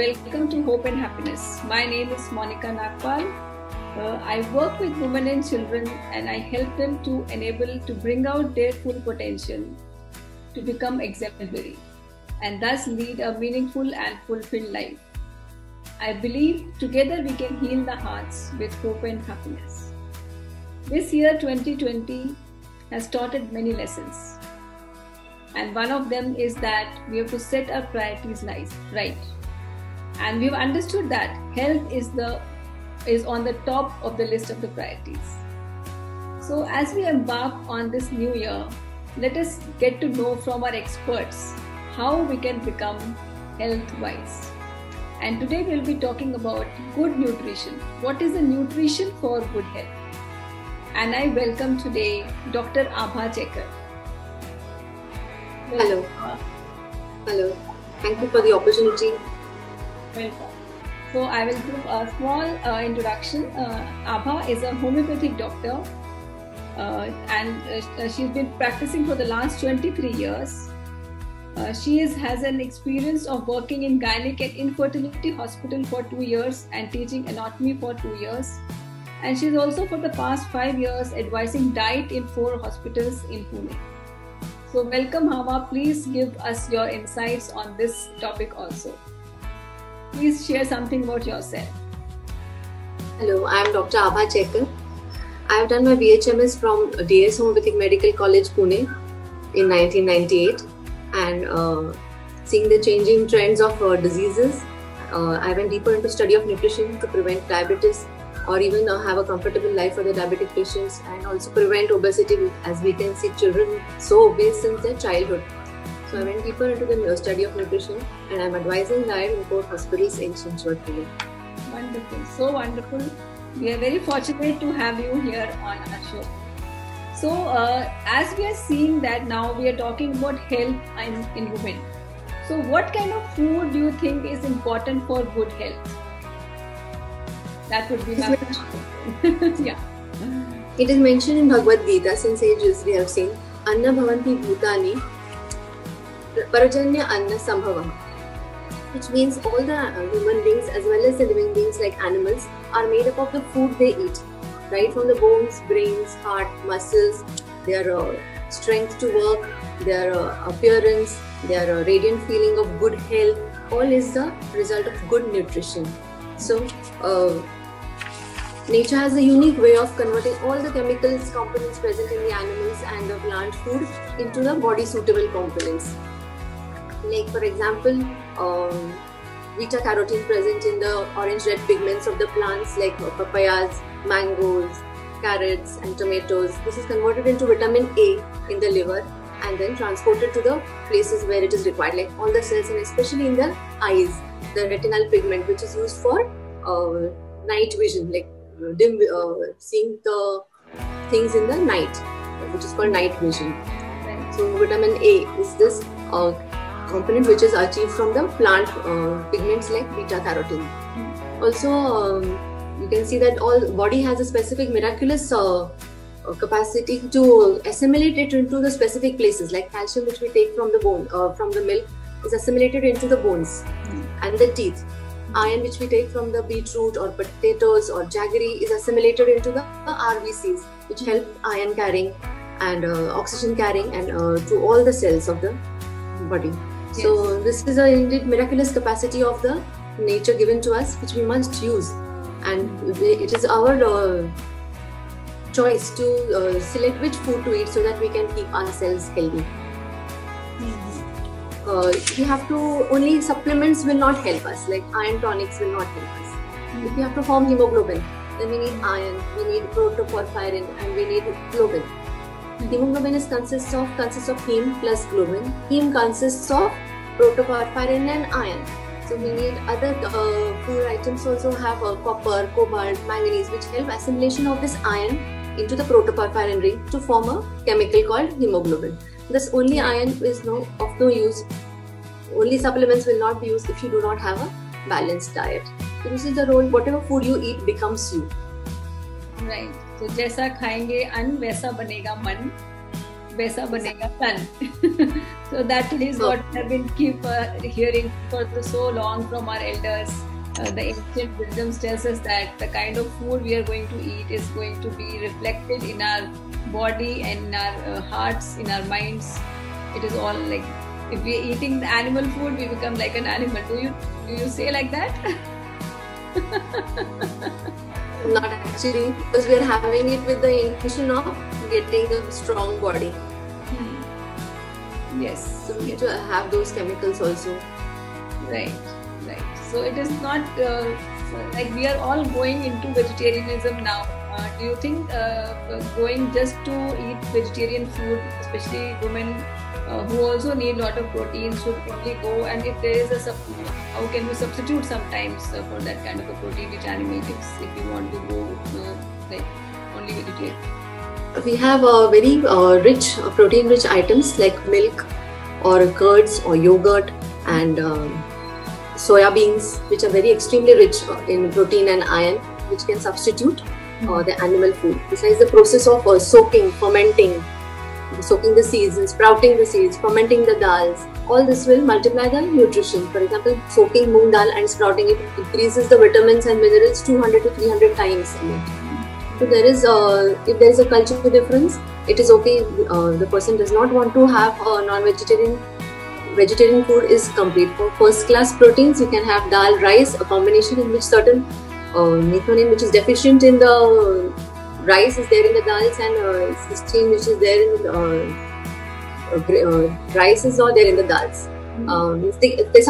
welcome to Hope and Happiness. My name is Monica Nagpal. I work with women and children and I help them to bring out their full potential, to become exemplary and thus lead a meaningful and fulfilled life. I believe together we can heal the hearts with hope and happiness. This year 2020 has taught us many lessons. And one of them is that we have to set our priorities right. And we've understood that health is on the top of the list of the priorities. So as we embark on this new year, let us get to know from our experts how we can become health-wise. And today we'll be talking about good nutrition. What is the nutrition for good health? And I welcome today Dr. Abha Chekar. Hello. Hello. Thank you for the opportunity. Welcome. So I will give a small introduction. Abha is a homeopathic doctor and she's been practicing for the last 23 years. She has an experience of working in gynec and infertility hospital for 2 years and teaching anatomy for 2 years. And she's also for the past 5 years advising diet in 4 hospitals in Pune. So welcome Abha, please give us your insights on this topic also. Please share something about yourself. Hello, I am Dr. Abha Chekar. I have done my BHMS from DS Homeopathic Medical College, Pune in 1998 and seeing the changing trends of diseases, I went deeper into study of nutrition to prevent diabetes or even have a comfortable life for the diabetic patients and also prevent obesity, as we can see children so obese since their childhood. So I went deeper into the study of nutrition and I am advising diet in 4 hospitals in Chinchwad, Pune. Wonderful, so wonderful. We are very fortunate to have you here on our show. So as we are seeing that now we are talking about health in women. So what kind of food do you think is important for good health? That would be my question. Yeah. It is mentioned in Bhagavad Gita since ages we have seen Anna Bhavanti Bhutani Parajanya Anna Sambhava, which means all the human beings as well as the living beings like animals are made up of the food they eat, right from the bones, brains, heart, muscles, their strength to work, their appearance, their radiant feeling of good health, all is the result of good nutrition. So nature has a unique way of converting all the chemicals components present in the animals and the plant food into the body suitable components. Like for example, beta carotene present in the orange red pigments of the plants like papayas, mangoes, carrots and tomatoes. This is converted into vitamin A in the liver and then transported to the places where it is required, like all the cells and especially in the eyes, the retinal pigment which is used for night vision, like seeing the things in the night, which is called night vision. So vitamin A is this component which is achieved from the plant pigments like beta carotene. Also, you can see that all body has a specific miraculous capacity to assimilate it into the specific places, like calcium which we take from the bone, from the milk is assimilated into the bones and the teeth. Iron which we take from the beetroot or potatoes or jaggery is assimilated into the RBCs, which help iron carrying and oxygen carrying and to all the cells of the body. Yes. So this is a indeed miraculous capacity of the nature given to us, which we must use, and it is our choice to select which food to eat so that we can keep ourselves healthy. You have to, only supplements will not help us, like iron tonics will not help us. If we have to form hemoglobin, then we need iron, we need protoporphyrin and we need globin. Hemoglobin consists of heme plus globin. Heme consists of protoporphyrin and iron. So we need other food items also have copper, cobalt, manganese, which help assimilation of this iron into the protoporphyrin ring to form a chemical called hemoglobin. Thus only iron is of no use. Only supplements will not be used if you do not have a balanced diet. So this is the role, whatever food you eat becomes you. Right. So जैसा खाएंगे अन्न वैसा बनेगा मन. वैसा बनेगा सन. So that is what we have been keep hearing for so long from our elders. The ancient wisdom tells us that the kind of food we are going to eat is going to be reflected in our body and in our hearts, in our minds. It is all like, if we are eating the animal food, we become like an animal. Do you say like that? Not actually, because we are having it with the intention of getting a strong body. Yes. So we need to have those chemicals also. Right. So it is not like we are all going into vegetarianism now. Do you think going just to eat vegetarian food, especially women who also need a lot of protein, should only go? And if there is how can we substitute sometimes for that kind of a protein-rich animal gives if you want to go like only vegetarian? We have very rich protein-rich items like milk or curds or yogurt and soya beans, which are very extremely rich in protein and iron, which can substitute the animal food. Besides the process of soaking, fermenting, soaking the seeds and sprouting the seeds, fermenting the dals, all this will multiply the nutrition. For example, soaking moong dal and sprouting it increases the vitamins and minerals 200 to 300 times in it. So there is, if there is a cultural difference, it is okay. The person does not want to have a non-vegetarian. Vegetarian food is complete. For first-class proteins, you can have dal, rice, a combination in which certain methionine, which is deficient in the rice, is there in the dals, and cysteine, which is there in rice, is not there in the dals. They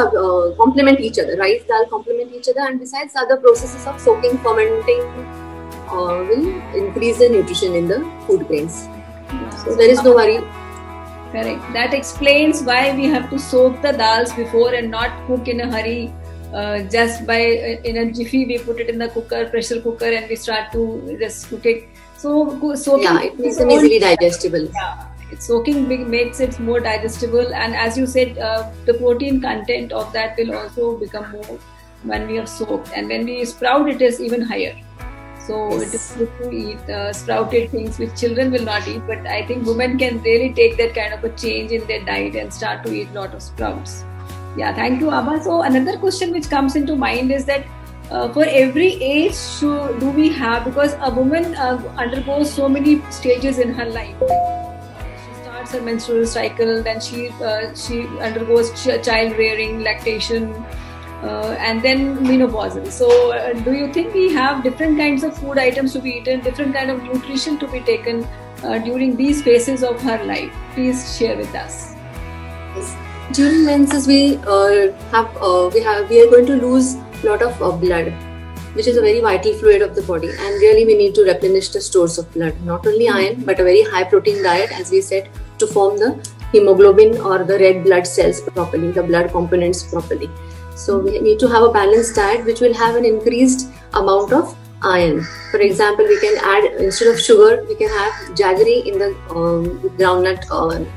complement each other. Rice, dal complement each other, and besides, other processes of soaking, fermenting will increase the nutrition in the food grains. So there is no worry. Correct. That explains why we have to soak the dals before and not cook in a hurry. Just by in a jiffy we put it in the pressure cooker, and we start to just cook it. So soaking, it makes them easily digestible. Yeah, soaking makes it more digestible, and as you said, the protein content of that will also become more when we have soaked, and when we sprout it is even higher. So yes. It is good to eat sprouted things which children will not eat, but I think women can really take that kind of a change in their diet and start to eat a lot of sprouts. Yeah, thank you, Abha. So another question which comes into mind is that for every age do we have, because a woman undergoes so many stages in her life. She starts her menstrual cycle, then she undergoes child rearing, lactation, and then menopausal. So do you think we have different kinds of food items to be eaten, different kind of nutrition to be taken during these phases of her life? Please share with us. Yes. During menses, we are going to lose a lot of blood, which is a very vital fluid of the body, and really we need to replenish the stores of blood. Not only iron, but a very high protein diet, as we said, to form the hemoglobin or the red blood cells properly, the blood components properly. So we need to have a balanced diet which will have an increased amount of iron. For example, we can add, instead of sugar, we can have jaggery in the groundnut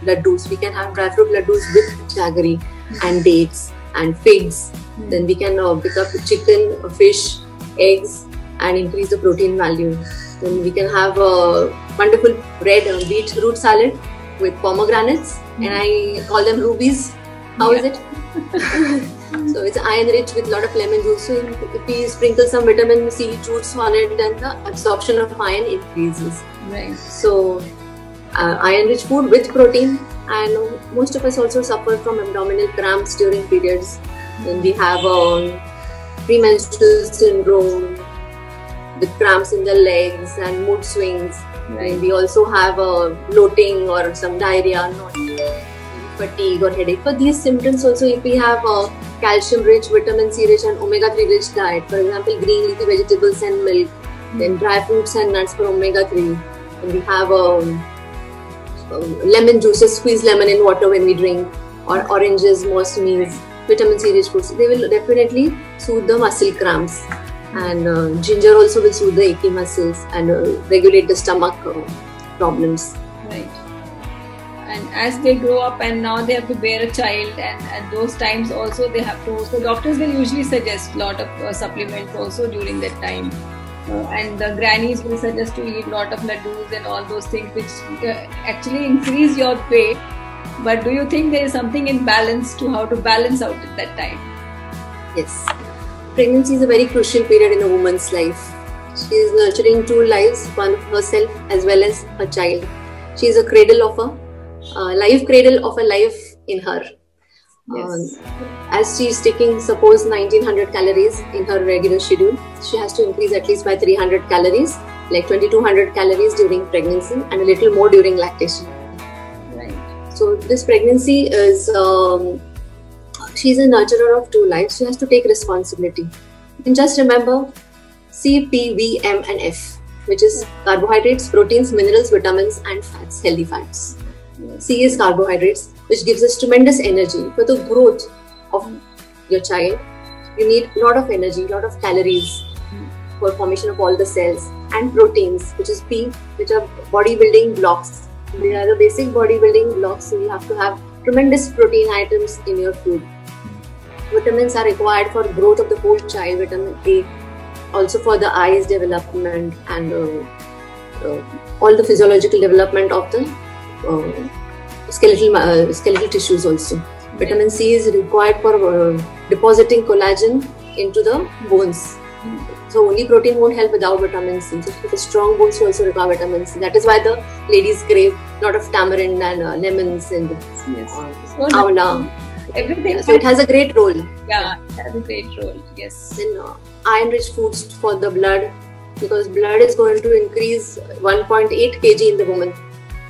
laddus. We can have dry fruit laddus with jaggery and dates and figs. Then we can pick up chicken, fish, eggs, and increase the protein value. Then we can have a wonderful red beetroot salad with pomegranates, and I call them rubies. How is it? So it's iron rich with a lot of lemon juice. So if we sprinkle some vitamin C juice on it, then the absorption of iron increases. Right. So iron rich food with protein, and most of us also suffer from abdominal cramps during periods. Then we have premenstrual syndrome, with cramps in the legs and mood swings. Right. And we also have bloating or some diarrhea, fatigue or headache. For these symptoms also, if we have calcium rich, vitamin C rich and omega-3 rich diet, for example green leafy vegetables and milk, then dry fruits and nuts for omega-3, and we have lemon juices, squeeze lemon in water when we drink, or oranges, mossemies, vitamin C rich foods, they will definitely soothe the muscle cramps. And ginger also will soothe the achy muscles and regulate the stomach problems. Right. And as they grow up and now they have to bear a child, and at those times also they have to, so doctors will usually suggest a lot of supplements also during that time. and the grannies will suggest to eat lot of laddus and all those things, which actually increase your weight. But do you think there is something in balance to how to balance out at that time? Yes. Pregnancy is a very crucial period in a woman's life. She is nurturing two lives, one of herself as well as her child. She is a cradle of live cradle of a life in her. Yes. As she is taking, suppose 1900 calories in her regular schedule, she has to increase at least by 300 calories, like 2200 calories during pregnancy and a little more during lactation. Right. So this pregnancy is, she's a nurturer of two lives. She has to take responsibility. And just remember C, P, V, M and F, which is carbohydrates, proteins, minerals, vitamins and fats, healthy fats. C is carbohydrates, which gives us tremendous energy. For the growth of your child, you need a lot of energy, a lot of calories for formation of all the cells, and proteins, which is P, which are bodybuilding blocks. They are the basic bodybuilding blocks, so you have to have tremendous protein items in your food. Vitamins are required for growth of the whole child, vitamin A, also for the eyes development and all the physiological development of the skeletal tissues also. Vitamin C is required for depositing collagen into the bones. So only protein won't help without vitamin C. So for the strong bones, you also require vitamin C. That is why the ladies crave a lot of tamarind and lemons and amla. Everything. So it has a great role. Yeah, it has a great role. Yes. Then iron-rich foods for the blood, because blood is going to increase 1.8 kg in the woman.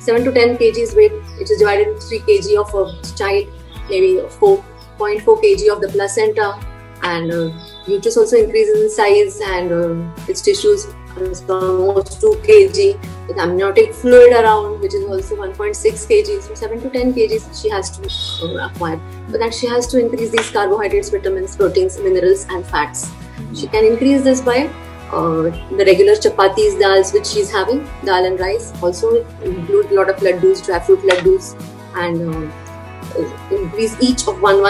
7 to 10 kg weight, which is divided into 3 kg of a child, maybe 4.4 kg of the placenta, and uterus also increases in size, and its tissues is almost 2 kg, with amniotic fluid around, which is also 1.6 kg. So 7 to 10 kg she has to acquire. So that she has to increase these carbohydrates, vitamins, proteins, minerals and fats. She can increase this by the regular chapatis, dals which she is having, dal and rice. Also include a lot of laddus, dry fruit laddus, and increase each of one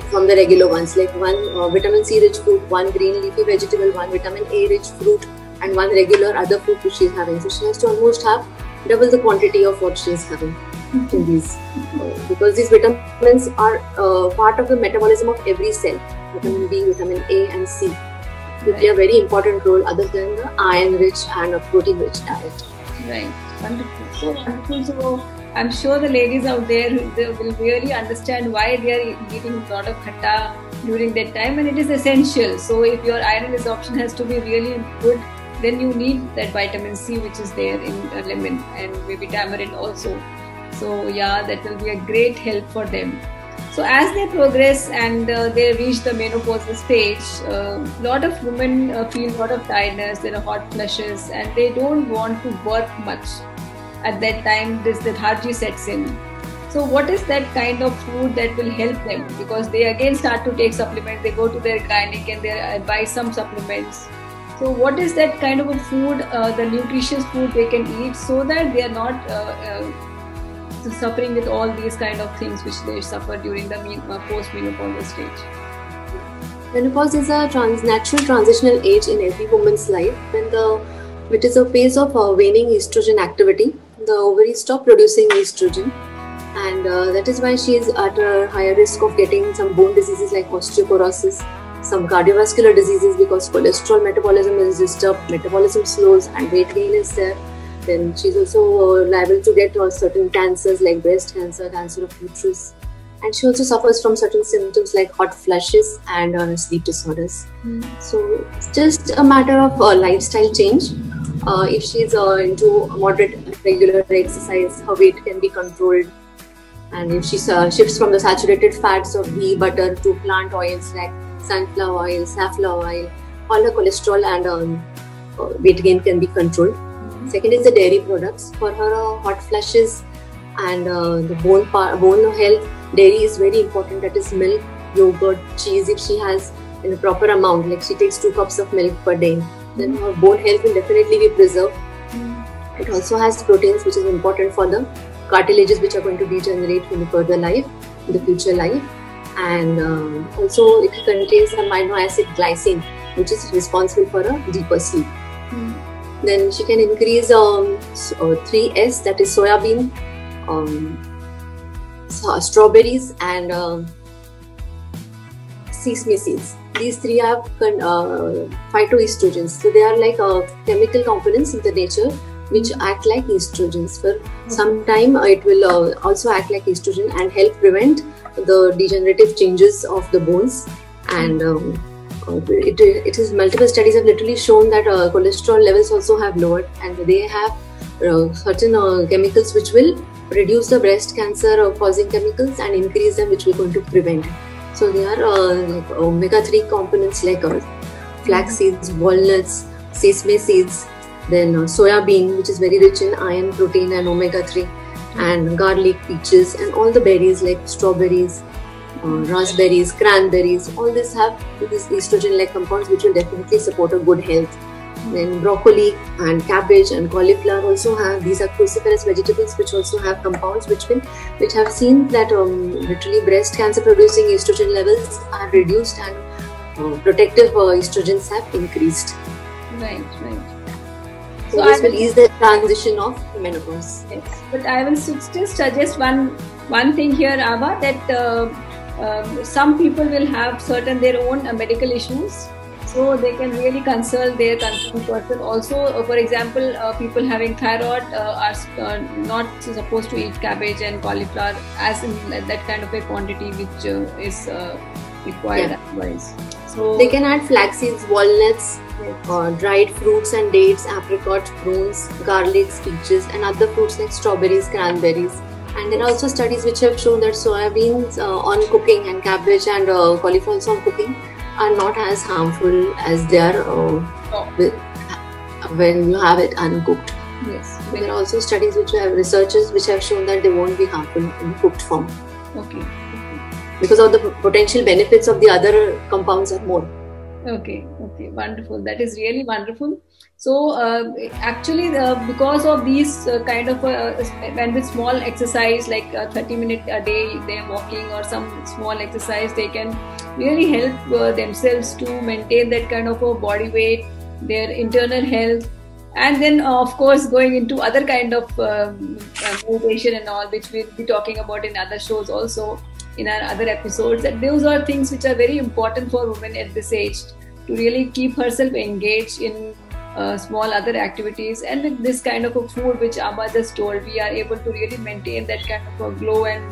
from the regular ones, like one vitamin C rich fruit, one green leafy vegetable, one vitamin A rich fruit, and one regular other fruit which she is having. So she has to almost have double the quantity of what she is having in these, because these vitamins are part of the metabolism of every cell. Vitamin B, vitamin A and C. They play a very important role other than the iron-rich and a protein-rich diet. Right. Wonderful. So wonderful. So I'm sure the ladies out there will really understand why they are eating a lot of khatta during that time, and it is essential. So if your iron absorption has to be really good, then you need that vitamin C which is there in lemon and maybe tamarind also. So yeah, that will be a great help for them. So as they progress and they reach the menopausal stage, a lot of women feel a lot of tiredness, there are hot flushes, and they don't want to work much. At that time, this lethargy sets in. So what is that kind of food that will help them? Because they again start to take supplements, they go to their gynec and they buy some supplements. So what is that kind of a food, the nutritious food they can eat, so that they are not suffering with all these kind of things which they suffer during the post-menopausal stage? Menopause is a natural transitional age in every woman's life when it is a phase of waning estrogen activity. The ovaries stop producing estrogen, and that is why she is at a higher risk of getting some bone diseases like osteoporosis, some cardiovascular diseases because cholesterol metabolism is disturbed, metabolism slows, and weight gain is there. Then she's also liable to get certain cancers like breast cancer, cancer of uterus, and she also suffers from certain symptoms like hot flushes and sleep disorders. So it's just a matter of lifestyle change. If she's into moderate regular exercise, her weight can be controlled, and if she shifts from the saturated fats of ghee, butter to plant oils like sunflower oil, safflower oil, all her cholesterol and weight gain can be controlled. Second is the dairy products. For her hot flushes and the bone health, dairy is very important. That is milk, yogurt, cheese. If she has in a proper amount, like she takes 2 cups of milk per day, then her bone health will definitely be preserved. It also has proteins, which is important for the cartilages which are going to degenerate in the further life, in the future life. And also it contains amino acid glycine, which is responsible for a deeper sleep. Then she can increase 3S, that is soya bean, strawberries, and sesame seeds. These three have phytoestrogens. So they are like chemical components in the nature which act like estrogens. For some time, it will also act like estrogen and help prevent the degenerative changes of the bones. And it is multiple studies have literally shown that cholesterol levels also have lowered, and they have certain chemicals which will reduce the breast cancer causing chemicals and increase them, which we're going to prevent. So they are like omega-3 components like flax seeds, walnuts, sesame seeds, then soya bean, which is very rich in iron, protein and omega-3, and garlic, peaches, and all the berries like strawberries, raspberries, cranberries. All this have these estrogen-like compounds which will definitely support a good health. Then broccoli and cabbage and cauliflower also have, these are cruciferous vegetables which also have compounds which have seen that literally breast cancer producing estrogen levels are reduced and protective estrogens have increased. Right. So this will ease the transition of menopause. Yes, but I will still suggest one thing here, Ava, that some people will have their own medical issues. So they can really consult their concerned person. Also, for example, people having thyroid are not supposed to eat cabbage and cauliflower as in that kind of a quantity which is required otherwise. So they can add flax seeds, walnuts, dried fruits and dates, apricots, prunes, garlics, peaches, and other fruits like strawberries, cranberries. And there are also studies which have shown that soybeans on cooking and cabbage and cauliflower also on cooking are not as harmful as they are when you have it uncooked. Yes. There are also studies which have researchers which have shown that they won't be harmful in cooked form. Okay. Because of the potential benefits of the other compounds are more. Okay, wonderful. That is really wonderful. So actually, because of these kind of when with small exercise like 30 minutes a day, they're walking or some small exercise, they can really help themselves to maintain that kind of a body weight, their internal health, and then of course going into other kind of motivation and all, which we'll be talking about in other shows also, in our other episodes. That those are things which are very important for women at this age to really keep herself engaged in small other activities. And with this kind of a food which Aba just told, we are able to really maintain that kind of a glow and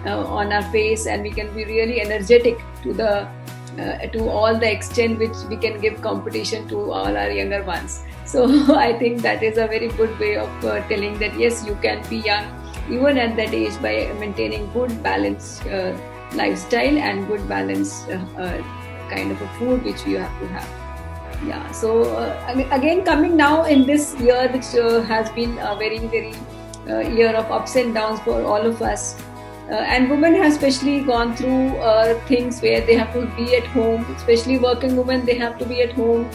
on our face, and we can be really energetic to all the extent which we can give competition to all our younger ones. So I think that is a very good way of telling that yes, you can be young even at that age by maintaining good balanced lifestyle and good balanced kind of a food which you have to have. Yeah, so again, coming now in this year which has been a very year of ups and downs for all of us, and women have especially gone through things where they have to be at home, especially working women, they have to be at home,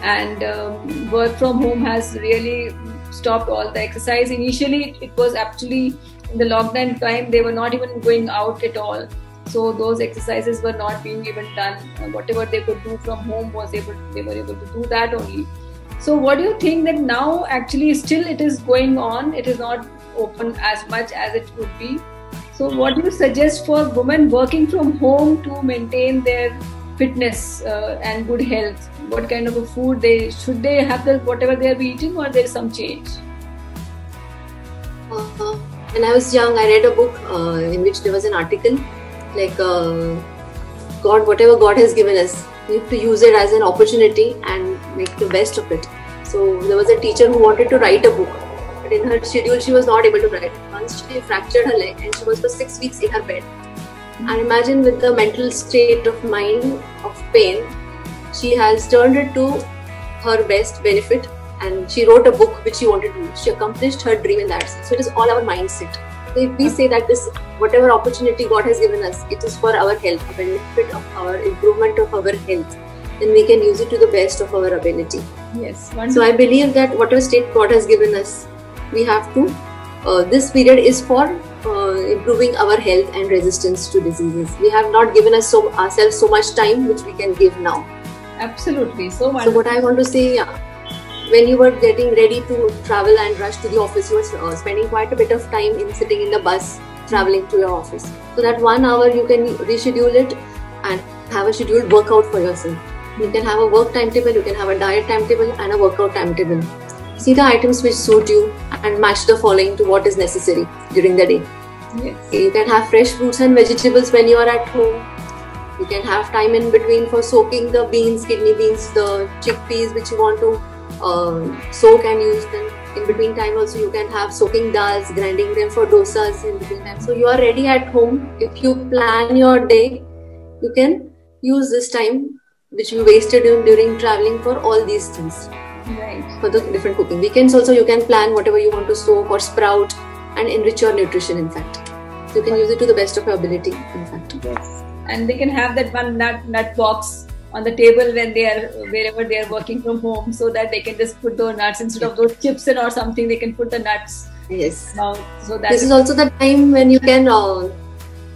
and work from home has really stopped all the exercise. Initially it was actually in the lockdown time, they were not even going out at all, so those exercises were not being even done. Whatever they could do from home they were able to do that only. So what do you think that now actually still it is going on, it is not open as much as it would be? So what do you suggest for women working from home to maintain their fitness and good health? What kind of a food should they have, whatever they are eating, or there is some change? When I was young, I read a book in which there was an article like God, whatever God has given us, we have to use it as an opportunity and make the best of it. So there was a teacher who wanted to write a book, but in her schedule she was not able to write. Once she fractured her leg and she was for 6 weeks in her bed. And imagine with the mental state of mind of pain, she has turned it to her best benefit, and she wrote a book which she wanted to do. She accomplished her dream in that sense. So it is all our mindset. So if we say that this, whatever opportunity God has given us, it is for our health, a benefit of our improvement of our health, then we can use it to the best of our ability. Yes. So I believe that whatever state God has given us, we have to, this period is for improving our health and resistance to diseases. We have not given ourselves so much time which we can give now. Absolutely. So wonderful. So what I want to say, when you were getting ready to travel and rush to the office, you were spending quite a bit of time in sitting in the bus traveling to your office. So that 1 hour you can reschedule it and have a scheduled workout for yourself. You can have a work timetable, you can have a diet timetable and a workout timetable. See the items which suit you and match the following to what is necessary during the day. Yes. You can have fresh fruits and vegetables when you are at home. You can have time in between for soaking the beans, kidney beans, the chickpeas which you want to soak and use them. In between time also you can have soaking dals, grinding them for dosas in between time. So you are ready at home. If you plan your day, you can use this time which you wasted during traveling for all these things. Right. For the different cooking. Weekends also you can plan whatever you want to soak or sprout and enrich your nutrition in fact. You can use it to the best of your ability in fact. Yes. And they can have that one nut box on the table when they are wherever they are working from home, so that they can just put those nuts instead of those chips in or something. They can put the nuts. Yes. So that this is also the time when you can.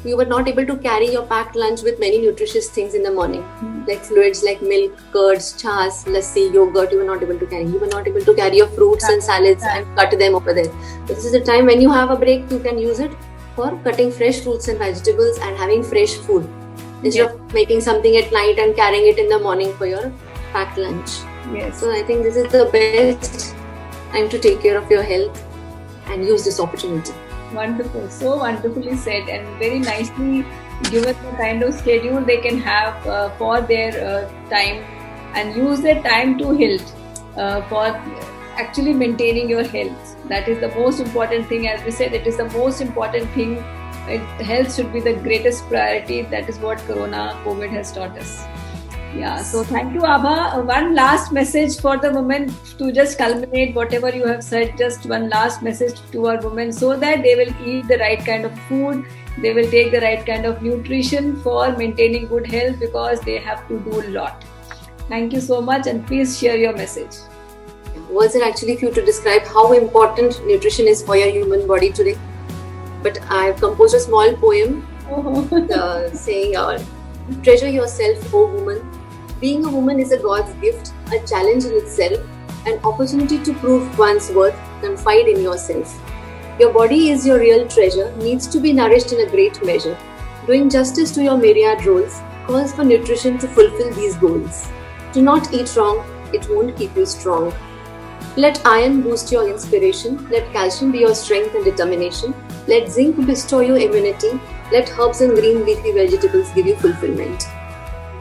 You were not able to carry your packed lunch with many nutritious things in the morning, like fluids like milk, curds, chas, lassi, yogurt. You were not able to carry. You were not able to carry your fruits and salads and cut them over there. This is the time when you have a break. You can use it for cutting fresh fruits and vegetables and having fresh food, instead of making something at night and carrying it in the morning for your packed lunch. Yes. So I think this is the best time to take care of your health and use this opportunity. Wonderful. So wonderfully said, and very nicely given the kind of schedule they can have for their time, and use their time to health for actually maintaining your health. That is the most important thing. As we said, it is the most important thing. Health should be the greatest priority. That is what COVID has taught us. Yeah. So thank you, Abha. One last message for the women to just culminate whatever you have said. Just one last message to our women, so that they will eat the right kind of food. They will take the right kind of nutrition for maintaining good health, because they have to do a lot. Thank you so much, and please share your message. Words are actually few to describe how important nutrition is for your human body today. But I have composed a small poem saying, treasure yourself, O woman. Being a woman is a God's gift, a challenge in itself, an opportunity to prove one's worth. Confide in yourself. Your body is your real treasure, needs to be nourished in a great measure. Doing justice to your myriad roles calls for nutrition to fulfill these goals. Do not eat wrong, it won't keep you strong. Let iron boost your inspiration, let calcium be your strength and determination, let zinc bestow you immunity, let herbs and green leafy vegetables give you fulfillment.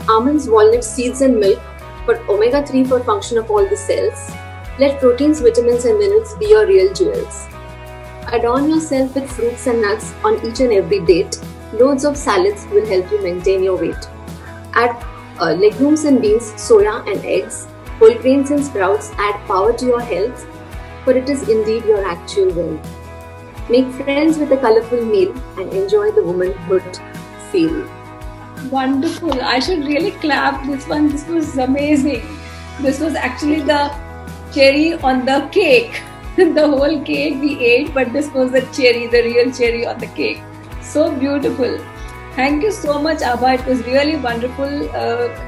Almonds, walnuts, seeds and milk for omega-3 for function of all the cells. Let proteins, vitamins and minerals be your real jewels. Adorn yourself with fruits and nuts on each and every date. Loads of salads will help you maintain your weight. Add legumes and beans, soya and eggs. Whole grains and sprouts add power to your health, for it is indeed your actual wealth. Make friends with a colorful meal and enjoy the womanhood feel. Wonderful. I should really clap this one. This was amazing. This was actually the cherry on the cake. The whole cake we ate, but this was the cherry, the real cherry on the cake. So beautiful. Thank you so much, Abha. It was really wonderful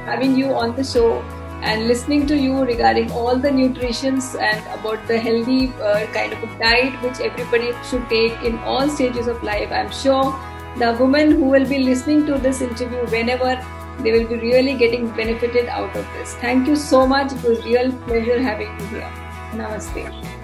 having you on the show and listening to you regarding all the nutritions and about the healthy kind of a diet which everybody should take in all stages of life. I'm sure the women who will be listening to this interview, whenever, they will be really getting benefited out of this. Thank you so much. It was a real pleasure having you here. Namaste.